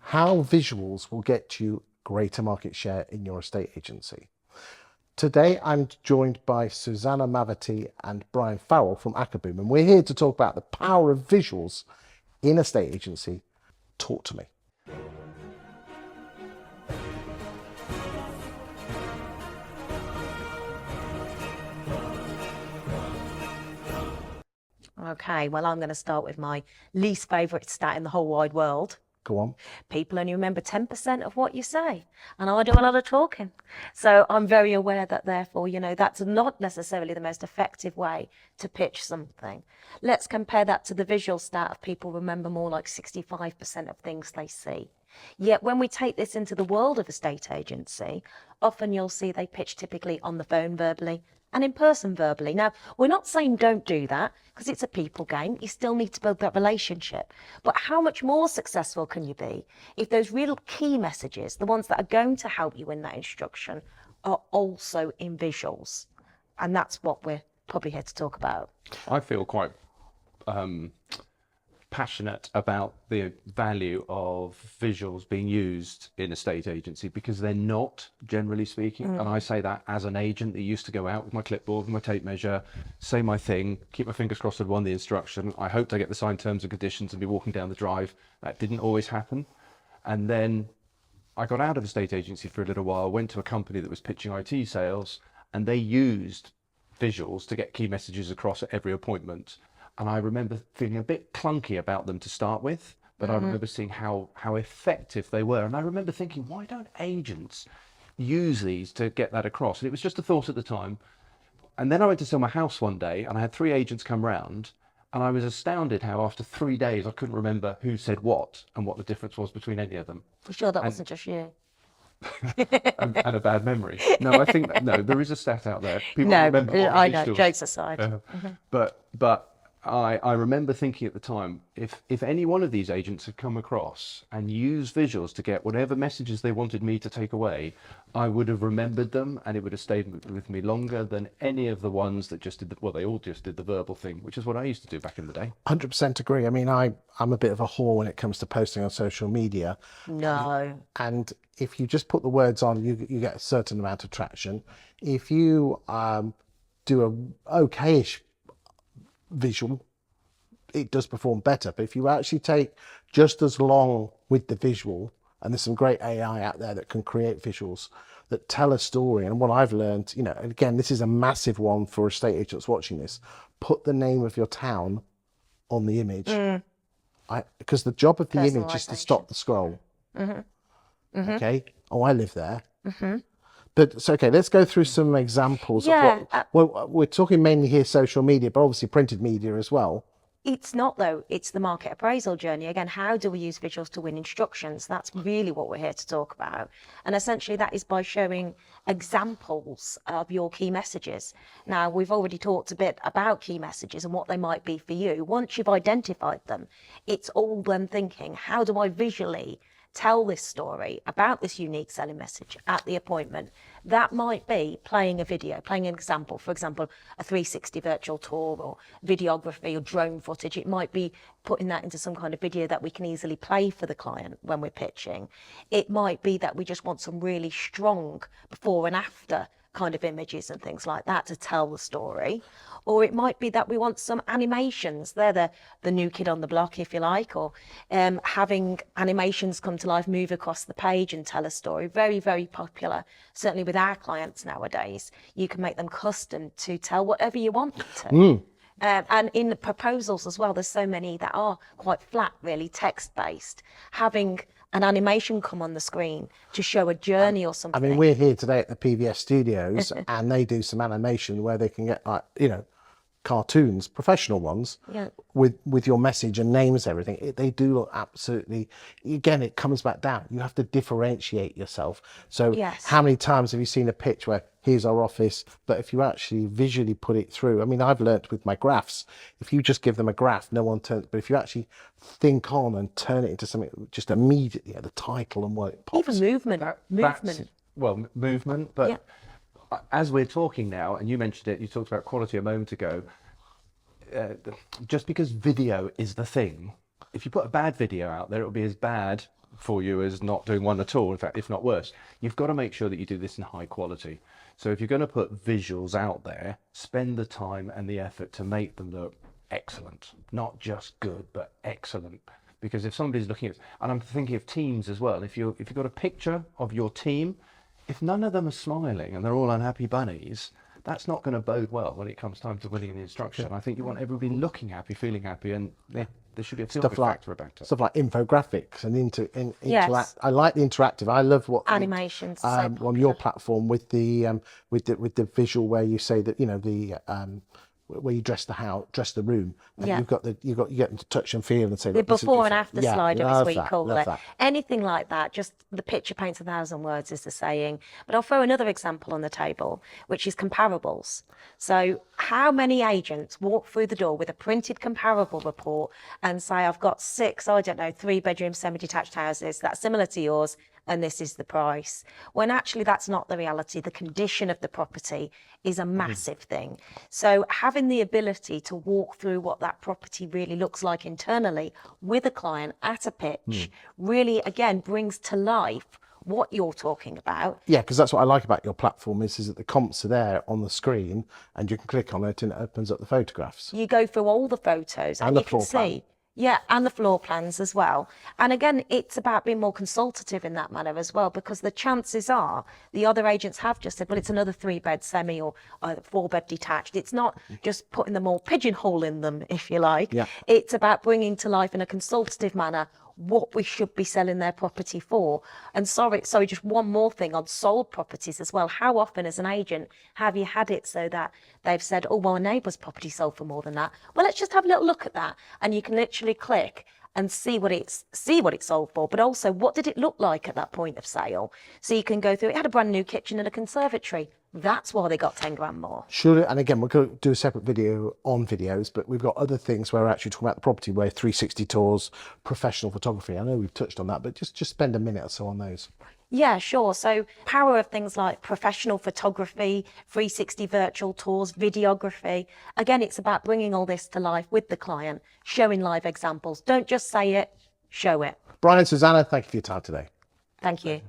how visuals will get you greater market share in your estate agency. Today, I'm joined by Suzanna Mavati and Brian Farrell from Acaboom, and we're here to talk about the power of visuals in estate agency. Talk to me. Okay, well, I'm going to start with my least favourite stat in the whole wide world. Go on. People only remember 10% of what you say, and I do a lot of talking. So I'm very aware that, therefore, that's not necessarily the most effective way to pitch something. Let's compare that to the visual stat of people remember more like 65% of things they see. Yet when we take this into the world of estate agency, often you'll see they pitch typically on the phone verbally and in person verbally. Now, we're not saying don't do that, because it's a people game. You still need to build that relationship. But how much more successful can you be if those real key messages, the ones that are going to help you in that instruction, are also in visuals? And that's what we're probably here to talk about. I feel quite passionate about the value of visuals being used in a estate agency, because they're not, generally speaking, and I say that as an agent that used to go out with my clipboard, with my tape measure, say my thing, keep my fingers crossed I'd won the instruction. I hoped I get the signed terms and conditions and be walking down the drive. That didn't always happen. And then I got out of estate agency for a little while, went to a company that was pitching IT sales, and they used visuals to get key messages across at every appointment. And I remember feeling a bit clunky about them to start with, but I remember seeing how effective they were. And I remember thinking, why don't agents use these to get that across? And it was just a thought at the time. And then I went to sell my house one day, and I had 3 agents come round, and I was astounded how after 3 days I couldn't remember who said what and what the difference was between any of them. For sure that wasn't just you. and a bad memory. No, I think that, no, there is a stat out there. People remember what I they know, still- jokes aside. But I remember thinking at the time, if any one of these agents had come across and used visuals to get whatever messages they wanted me to take away, I would have remembered them, and it would have stayed with me longer than any of the ones that just did they all just did the verbal thing, which is what I used to do back in the day. 100% agree. I mean, I'm a bit of a whore when it comes to posting on social media. No. And if you just put the words on, you get a certain amount of traction. If you do a okayish visual, it does perform better. But if you actually take just as long with the visual, and there's some great AI out there that can create visuals that tell a story. And what I've learned, and again, this is a massive one for estate agents watching this, put the name of your town on the image. Because the job of the image is to stop the scroll. Okay, I live there. But it's okay, let's go through some examples of what we're talking mainly here, social media, but obviously printed media as well. It's not, though. It's the market appraisal journey. Again, how do we use visuals to win instructions? That's really what we're here to talk about. And essentially that is by showing examples of your key messages. Now, we've already talked a bit about key messages and what they might be for you. Once you've identified them, it's all then thinking, how do I visually tell this story about this unique selling message at the appointment? That might be playing a video, playing an example, for example, a 360 virtual tour or videography or drone footage. It might be putting that into some kind of video that we can easily play for the client when we're pitching. It might be that we just want some really strong before and after kind of images and things like that to tell the story. Or it might be that we want some animations. They're the new kid on the block, if you like, or having animations come to life, move across the page and tell a story. Very, very popular, certainly with our clients nowadays. You can make them custom to tell whatever you want them to. And in the proposals as well, there's so many that are quite flat, really, text-based. Having an animation come on the screen to show a journey or something. I mean, we're here today at the PVS studios and they do some animation where they can get, like, cartoons, professional ones, with your message and names, everything. They do look absolutely, again, it comes back down. You have to differentiate yourself. So how many times have you seen a pitch where here's our office, but if you actually visually put it through, I mean, I've learnt with my graphs, if you just give them a graph, no one turns, but if you actually think on and turn it into something just immediately, the title and what it pops. Even movement. Movement, but as we're talking now, and you mentioned it, you talked about quality a moment ago, just because video is the thing, if you put a bad video out there, it'll be as bad for you as not doing one at all, in fact, if not worse. You've got to make sure that you do this in high quality. So if you're going to put visuals out there, spend the time and the effort to make them look excellent, not just good, but excellent. Because if somebody's looking at, and I'm thinking of teams as well, if you've got a picture of your team, if none of them are smiling and they're all unhappy bunnies, that's not going to bode well when it comes time to winning the instruction. I think you want everybody looking happy, feeling happy, and there should be a feel-good factor about it. Stuff like infographics and Yes. interact. I like the interactive. I love what Animations are so on your platform with the visual where you say that, you know, the where you dress the room, and Yeah. you get them to touch and feel and say The look, this is before and different. after Yeah, slide, love as we that, call love it. that. Anything like that, just the picture paints 1,000 words is the saying. But I'll throw another example on the table, which is comparables. So how many agents walk through the door with a printed comparable report and say, I've got 6, I don't know, 3-bedroom semi-detached houses that's similar to yours, and this is the price, when actually that's not the reality. The condition of the property is a massive thing. So having the ability to walk through what that property really looks like internally with a client at a pitch really, again, brings to life what you're talking about. Yeah, because that's what I like about your platform is that the comps are there on the screen and you can click on it and it opens up the photographs. You go through all the photos and the you can floor plan. see. Yeah, and the floor plans as well. And again, it's about being more consultative in that manner as well, because the chances are the other agents have just said, well, it's another 3-bed semi or 4-bed detached. It's not just putting them all, pigeonholing them, if you like. Yeah. It's about bringing to life in a consultative manner what we should be selling their property for. And sorry, just one more thing on sold properties as well. How often as an agent have you had it so that they've said, oh, well, a neighbour's property sold for more than that? Well, let's just have a little look at that. And you can literally click and see what it's sold for, but also what did it look like at that point of sale? So you can go through, it had a brand new kitchen and a conservatory. That's why they got 10 grand more. Surely, and again, we're going to do a separate video on videos, but we've got other things where we're actually talking about the property, where 360 tours, professional photography. I know we've touched on that, but just spend a minute or so on those. Yeah, sure. So power of things like professional photography, 360 virtual tours, videography. Again, it's about bringing all this to life with the client, showing live examples. Don't just say it, show it. Brian and Suzanna, thank you for your time today. Thank you.